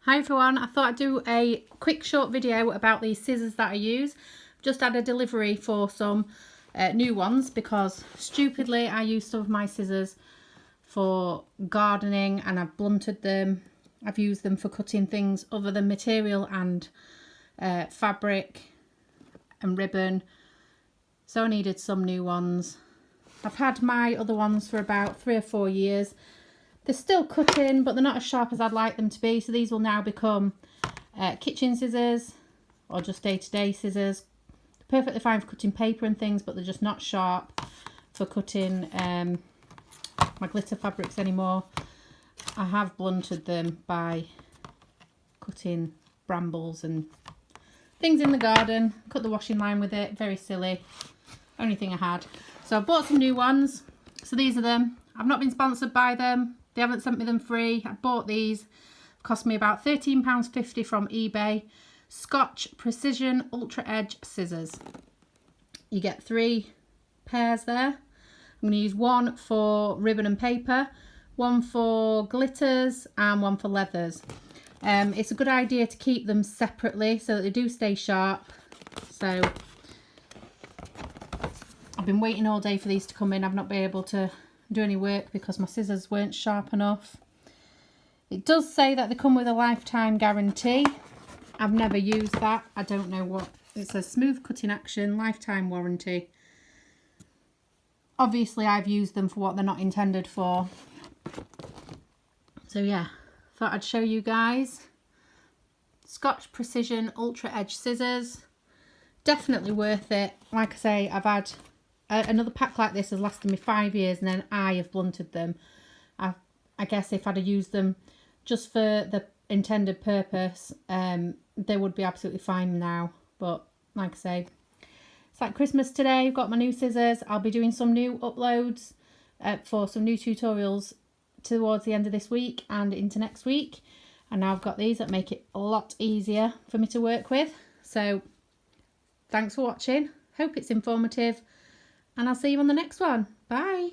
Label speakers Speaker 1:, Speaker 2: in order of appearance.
Speaker 1: Hi everyone, I thought I'd do a quick short video about these scissors that I use. Just had a delivery for some new ones because stupidly I used some of my scissors for gardening and I've blunted them. I've used them for cutting things other than material and fabric and ribbon. So I needed some new ones. I've had my other ones for about 3 or 4 years. They're still cutting, but they're not as sharp as I'd like them to be. So these will now become kitchen scissors or just day-to-day scissors. They're perfectly fine for cutting paper and things, but they're just not sharp for cutting my glitter fabrics anymore. I have blunted them by cutting brambles and things in the garden. Cut the washing line with it. Very silly. Only thing I had. So I bought some new ones. So these are them. I've not been sponsored by them. They haven't sent me them free. I bought these. Cost me about £13.50 from eBay. Scotch Precision Ultra Edge scissors. You get 3 pairs there. I'm going to use one for ribbon and paper, one for glitters and one for leathers. It's a good idea to keep them separately so that they do stay sharp. So I've been waiting all day for these to come in. I've not been able to do any work because my scissors weren't sharp enough. It does say that they come with a lifetime guarantee. I've never used that. I don't know what it says. Smooth cutting action, lifetime warranty. Obviously I've used them for what they're not intended for. So yeah, thought I'd show you guys. Scotch Precision Ultra Edge scissors. Definitely worth it. Like I say, I've had another pack like this has lasted me 5 years and then I have blunted them. I guess if I'd have used them just for the intended purpose, they would be absolutely fine now. But like I say, it's like Christmas today. I've got my new scissors. I'll be doing some new uploads for some new tutorials towards the end of this week and into next week. And now I've got these that make it a lot easier for me to work with. So thanks for watching. Hope it's informative. And I'll see you on the next one. Bye.